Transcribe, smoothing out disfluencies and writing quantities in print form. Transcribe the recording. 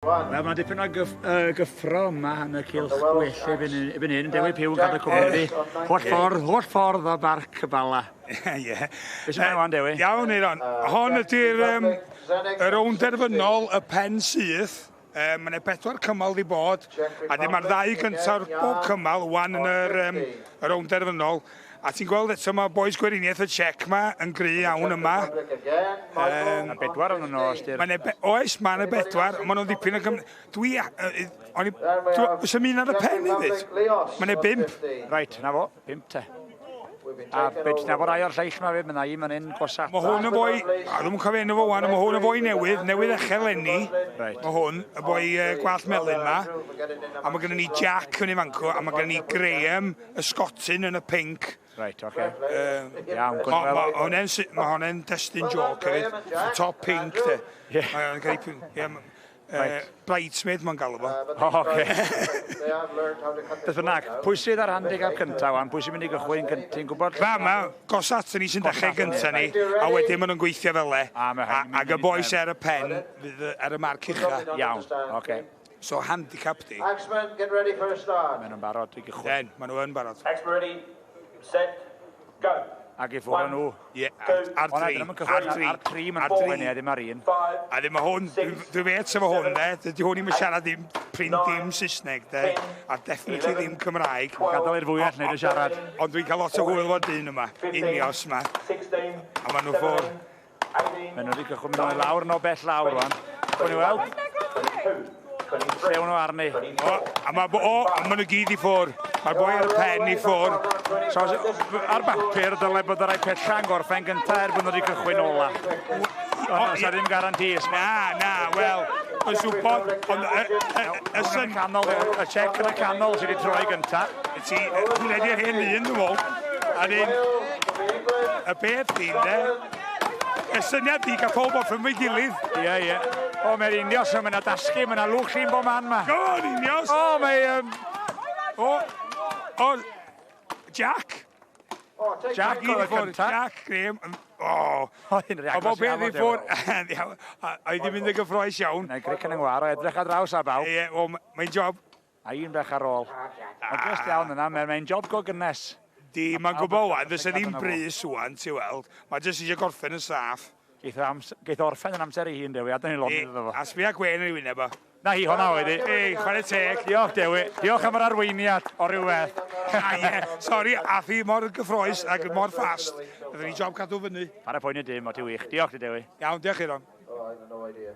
Wel, mae dipyn o gyffro yma yn y cylch gwell erbyn hyn. Dewi Piw yn cael y cwmni. Holl ffordd o barc y bala. Ie. Beth sy'n mynd Dewi? Iawn, Eiron. Hon ydy'r rownd derfynol y Pen Syth. Mae yna 4 cymal di bod, a dim mae'r 2 gyntaf bob cymal, wan yn yr rownd derfynol. A ti'n gweld eto mae boes Gweriniaeth y Czech yma yn gry iawn yma. Mae 4 yn yno, ystyr. Oes, mae yna 4. Mae nhw'n ddipyn o Dwi... Oes am un ar y pen hefyd? Mae yna 5. Reit, na fo, 5 te. A beth na fo rai o'r lleill yma fe, mae yna un yn un gwasap. Mae hwn y boi, a ddim yn cofio enw fo wan, mae hwn y boi newydd echel enni. Mae hwn, y boi gwallt melyn yma. A mae gennym ni Jack yn ei fanco, a mae gennym ni Graham, y Scotin yn y pink. Reit, oce. Iawn, Mae hwnna'n destun joc hefyd, top pink te. Mae'n cael ei bridesmaid mae'n galw fo. Oce. Beth bynnag, pwy sydd ar handicap cyntaf wan? Pwy sy'n mynd i gychwyn ti'n gwybod? Mae gosat ni sy'n dechrau gyntaf ni, a wedyn maen nhw'n gweithio fel le. Ac y boes ar y pen, fydd ar y marc ucha. Iawn, oce. So handicap di. Axemen, get ready for a start. Maen nhw'n barod i gychwyn. Maen nhw'n barod. Axemen ready, set, go. Ac i ffwrdd nhw. Ie, ar 3. Ar 3 mae'n bwyn ie, ddim ar 1. A ddim o hwn, dwi'n fet sef o hwn, dydy hwn i'm yn siarad ddim pryn dim Saesneg, a definitely ddim Cymraeg. Gadael i'r fwyell wneud y siarad. Ond dwi'n cael lot o hwyl o'r dyn yma, unios yma. A maen nhw ffwrdd. Maen nhw wedi cychwyn mynd lawr no bell lawr rwan. Fwn i weld. Llew nhw arni. A maen nhw gyd i ffwrdd. Mae'r boi ar y pen i ffwrdd. So, ar bapur, dylai bod yr rhai pella'n gorffen gyntaf bod nhw wedi cychwyn ola. Ond sa ddim garantis. Na, wel, yn swpod. Y Czech yn y canol sydd wedi troi gyntaf. Ti'n edrych hyn un, dwi'n fawr. A dyn, y beth dyn, y syniad di gael pob off yn fy gilydd. Ie. O, mae'r unios yn mynd a dasgu, mae yna lwch sy'n bo man ma. Go on, unios. O, mae... O, Jack. Jack i ffwrdd. Jack, Graham. O, bob beth i ffwrdd. A i di mynd y gyffroes iawn. Neu gric yn yngwar o edrych ar draws a baw. Ie, o, mae'n job. A un bech ar ôl. Ond just iawn yna, mae'n job go gynnes. Di, mae'n gwybod wan, fysa ddim brys wan, ti weld. Mae jyst eisiau gorffen yn saff. Geith orffen yn amser i hun, Dewi, a dyn ni'n londyn iddo fo. A sbia gwen yn ei wyneb o. Na hi, hwnna wedi. Chwarae teg. Diolch, Dewi. Diolch am yr arweiniad o ryw beth. Sori, a thi mor gyffroes ac mor ffast. Byddwn ni job cadw fyny. Par y pwynt i dim, o ti wych. Diolch, Dewi. Iawn, diolch Iron. Oh, I have no idea.